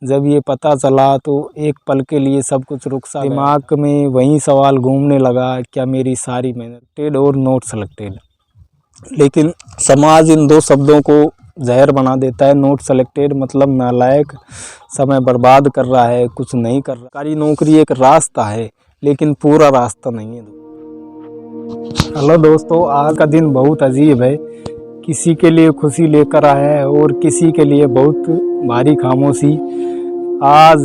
जब ये पता चला तो एक पल के लिए सब कुछ रुक सा दिमाग में वही सवाल घूमने लगा, क्या मेरी सारी मेहनत सेलेक्टेड और नॉट सेलेक्टेड। लेकिन समाज इन दो शब्दों को जहर बना देता है। नॉट सेलेक्टेड मतलब नालायक, समय बर्बाद कर रहा है, कुछ नहीं कर रहा। सरकारी नौकरी एक रास्ता है लेकिन पूरा रास्ता नहीं है। हेलो दोस्तों, आज का दिन बहुत अजीब है। किसी के लिए खुशी लेकर आया है और किसी के लिए बहुत भारी खामोशी। आज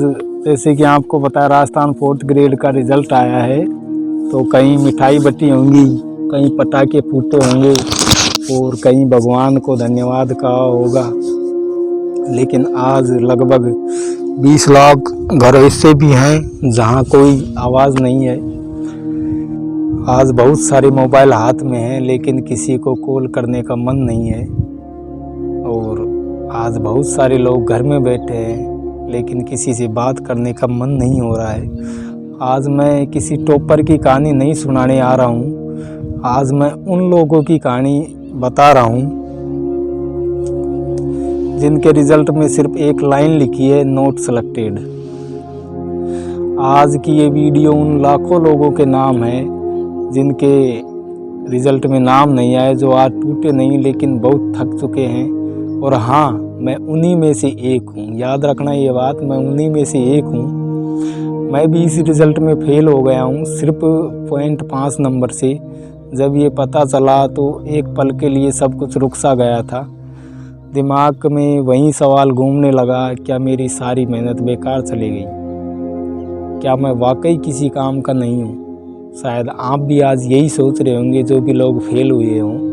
जैसे कि आपको पता है, राजस्थान 4th ग्रेड का रिजल्ट आया है, तो कहीं मिठाई बटी होंगी, कहीं पटाखे फूटे होंगे और कहीं भगवान को धन्यवाद कहा होगा। लेकिन आज लगभग 20 लाख घर ऐसे भी हैं जहां कोई आवाज़ नहीं है। आज बहुत सारे मोबाइल हाथ में हैं लेकिन किसी को कॉल करने का मन नहीं है। और आज बहुत सारे लोग घर में बैठे हैं लेकिन किसी से बात करने का मन नहीं हो रहा है। आज मैं किसी टॉपर की कहानी नहीं सुनाने आ रहा हूँ, आज मैं उन लोगों की कहानी बता रहा हूँ जिनके रिजल्ट में सिर्फ एक लाइन लिखी है, नॉट सेलेक्टेड। आज की ये वीडियो उन लाखों लोगों के नाम है जिनके रिजल्ट में नाम नहीं आए, जो आज टूटे नहीं लेकिन बहुत थक चुके हैं। और हाँ, मैं उन्हीं में से एक हूँ। याद रखना ये बात, मैं उन्हीं में से एक हूँ। मैं भी इस रिज़ल्ट में फेल हो गया हूँ, सिर्फ 0.5 नंबर से। जब ये पता चला तो एक पल के लिए सब कुछ रुक सा गया था। दिमाग में वही सवाल घूमने लगा, क्या मेरी सारी मेहनत बेकार चली गई? क्या मैं वाकई किसी काम का नहीं हूँ? शायद आप भी आज यही सोच रहे होंगे, जो भी लोग फेल हुए हों।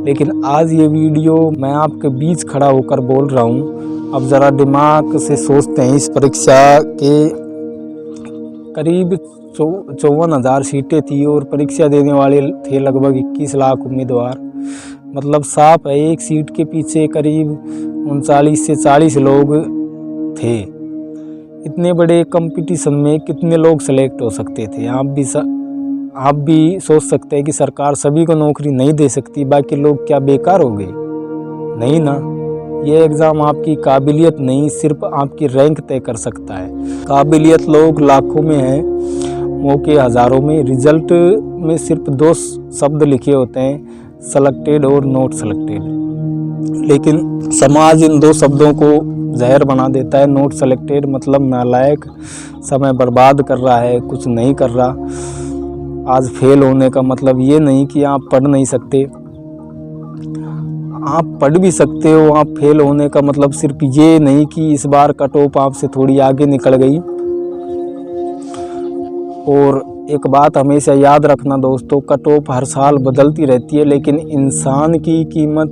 लेकिन आज ये वीडियो मैं आपके बीच खड़ा होकर बोल रहा हूँ। अब ज़रा दिमाग से सोचते हैं। इस परीक्षा के करीब 54,000 सीटें थी और परीक्षा देने वाले थे लगभग 21 लाख उम्मीदवार। मतलब साफ है, एक सीट के पीछे करीब 39 से 40 लोग थे। इतने बड़े कंपटीशन में कितने लोग सेलेक्ट हो सकते थे? आप भी सोच सकते हैं कि सरकार सभी को नौकरी नहीं दे सकती, बाकी लोग क्या बेकार हो गए? नहीं ना। ये एग्ज़ाम आपकी काबिलियत नहीं, सिर्फ आपकी रैंक तय कर सकता है। काबिलियत लोग लाखों में हैं, मौके हज़ारों में। रिजल्ट में सिर्फ 2 शब्द लिखे होते हैं, सेलेक्टेड और नॉट सेलेक्टेड। लेकिन समाज इन 2 शब्दों को जहर बना देता है। नॉट सेलेक्टेड मतलब नालायक, समय बर्बाद कर रहा है, कुछ नहीं कर रहा। आज फेल होने का मतलब ये नहीं कि आप पढ़ नहीं सकते, आप पढ़ भी सकते हो। आप फेल होने का मतलब सिर्फ ये नहीं कि इस बार कट ऑफ आपसे थोड़ी आगे निकल गई। और एक बात हमेशा याद रखना दोस्तों, कट ऑफ हर साल बदलती रहती है लेकिन इंसान की कीमत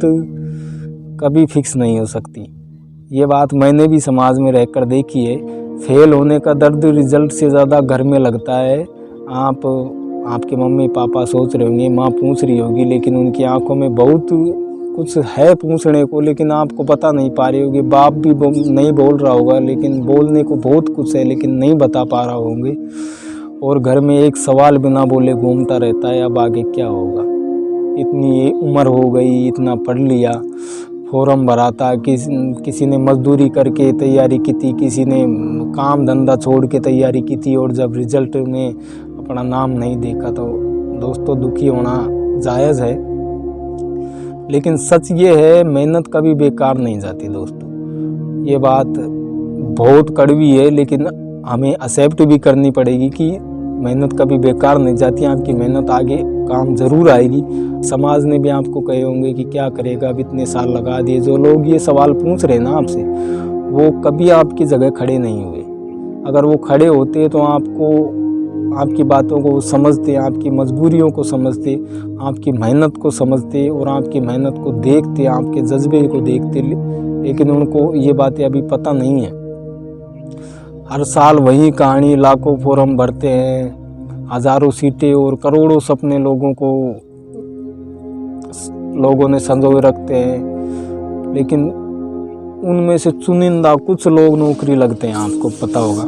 कभी फिक्स नहीं हो सकती। ये बात मैंने भी समाज में रहकर देखी है। फेल होने का दर्द रिजल्ट से ज़्यादा घर में लगता है। आपके मम्मी पापा सोच रहे होंगे, माँ पूछ रही होगी, लेकिन उनकी आंखों में बहुत कुछ है पूछने को, लेकिन आपको बता नहीं पा रही होगी। बाप भी नहीं बोल रहा होगा, लेकिन बोलने को बहुत कुछ है लेकिन नहीं बता पा रहा होंगे। और घर में एक सवाल बिना बोले घूमता रहता है, अब आगे क्या होगा? इतनी उम्र हो गई, इतना पढ़ लिया, फॉर्म भरा था, किसी ने मजदूरी करके तैयारी की थी, किसी ने काम धंधा छोड़ के तैयारी की थी, और जब रिजल्ट में अपना नाम नहीं देखा तो दोस्तों दुखी होना जायज़ है। लेकिन सच ये है, मेहनत कभी बेकार नहीं जाती दोस्तों। ये बात बहुत कड़वी है लेकिन हमें एक्सेप्ट भी करनी पड़ेगी कि मेहनत कभी बेकार नहीं जाती। आपकी मेहनत आगे काम ज़रूर आएगी। समाज ने भी आपको कहे होंगे कि क्या करेगा, अब इतने साल लगा दिए। जो लोग ये सवाल पूछ रहे हैं ना आपसे, वो कभी आपकी जगह खड़े नहीं हुए। अगर वो खड़े होते तो आपकी बातों को समझते, आपकी मजबूरियों को समझते, आपकी मेहनत को समझते और आपकी मेहनत को देखते, आपके जज्बे को देखते। लेकिन उनको ये बातें अभी पता नहीं है। हर साल वही कहानी, लाखों फॉर्म भरते हैं, हज़ारों सीटें और करोड़ों सपने लोगों ने संजोए रखते हैं, लेकिन उनमें से चुनिंदा कुछ लोग नौकरी लगते हैं। आपको पता होगा,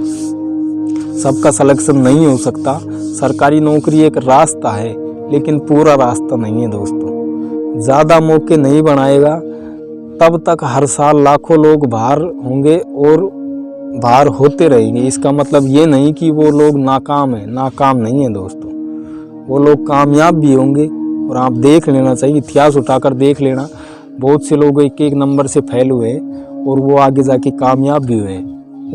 सबका सिलेक्शन नहीं हो सकता। सरकारी नौकरी एक रास्ता है लेकिन पूरा रास्ता नहीं है दोस्तों। ज़्यादा मौके नहीं बनाएगा तब तक हर साल लाखों लोग बाहर होंगे और बाहर होते रहेंगे। इसका मतलब ये नहीं कि वो लोग नाकाम हैं, नाकाम नहीं है दोस्तों, वो लोग कामयाब भी होंगे। और आप देख लेना चाहिए, इतिहास उठाकर देख लेना, बहुत से लोग एक एक नंबर से फेल हुए और वो आगे जाके कामयाब भी हुए।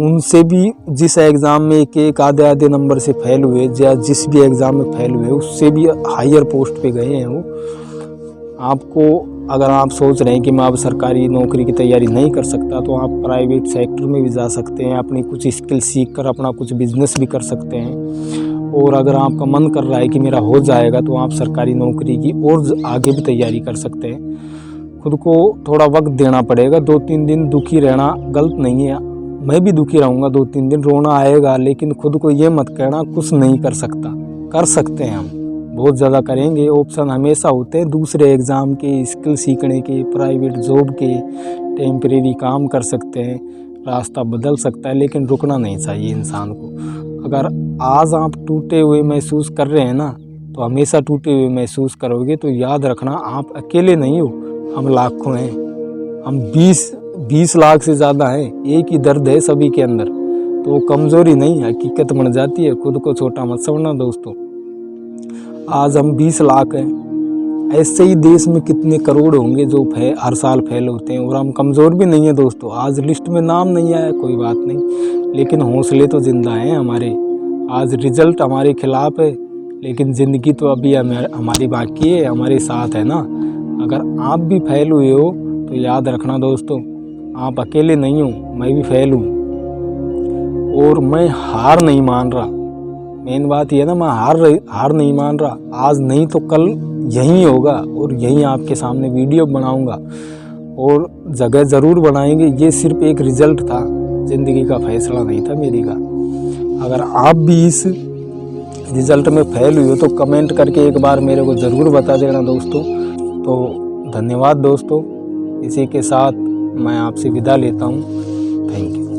उनसे भी जिस एग्ज़ाम में एक एक आधे आधे नंबर से फेल हुए या जिस भी एग्ज़ाम में फेल हुए उससे भी हायर पोस्ट पे गए हैं वो। आपको अगर आप सोच रहे हैं कि मैं अब सरकारी नौकरी की तैयारी नहीं कर सकता, तो आप प्राइवेट सेक्टर में भी जा सकते हैं, अपनी कुछ स्किल सीख कर अपना कुछ बिजनेस भी कर सकते हैं। और अगर आपका मन कर रहा है कि मेरा हो जाएगा, तो आप सरकारी नौकरी की और आगे भी तैयारी कर सकते हैं। खुद को थोड़ा वक्त देना पड़ेगा, 2-3 दिन दुखी रहना गलत नहीं है। मैं भी दुखी रहूँगा, 2-3 दिन रोना आएगा, लेकिन खुद को ये मत कहना कुछ नहीं कर सकता। कर सकते हैं, हम बहुत ज़्यादा करेंगे। ऑप्शन हमेशा होते हैं दूसरे एग्ज़ाम के, स्किल सीखने के, प्राइवेट जॉब के, टेम्परेरी काम कर सकते हैं, रास्ता बदल सकता है, लेकिन रुकना नहीं चाहिए इंसान को। अगर आज आप टूटे हुए महसूस कर रहे हैं ना, तो हमेशा टूटे हुए महसूस करोगे। तो याद रखना, आप अकेले नहीं हो, हम लाखों हैं, हम 20 लाख से ज़्यादा हैं। एक ही दर्द है सभी के अंदर, तो वो कमज़ोरी नहीं, हकीकत बन जाती है। खुद को छोटा मत समझना दोस्तों। आज हम 20 लाख हैं, ऐसे ही देश में कितने करोड़ होंगे जो हर साल फेल होते हैं। और हम कमज़ोर भी नहीं हैं दोस्तों। आज लिस्ट में नाम नहीं आया, कोई बात नहीं, लेकिन हौसले तो ज़िंदा हैं हमारे। आज रिज़ल्ट हमारे खिलाफ है, लेकिन ज़िंदगी तो अभी हमारी बाकी है, हमारे साथ है ना। अगर आप भी फेल हुए हो तो याद रखना दोस्तों, आप अकेले नहीं हो, मैं भी फेल हूँ और मैं हार नहीं मान रहा। मेन बात ये ना, मैं हार नहीं मान रहा। आज नहीं तो कल यहीं होगा और यहीं आपके सामने वीडियो बनाऊंगा और जगह ज़रूर बनाएंगे। ये सिर्फ एक रिज़ल्ट था, ज़िंदगी का फैसला नहीं था मेरी का। अगर आप भी इस रिज़ल्ट में फेल हुए हो तो कमेंट करके एक बार मेरे को ज़रूर बता देना दोस्तों। तो धन्यवाद दोस्तों, इसी के साथ मैं आपसे विदा लेता हूँ। Thank you.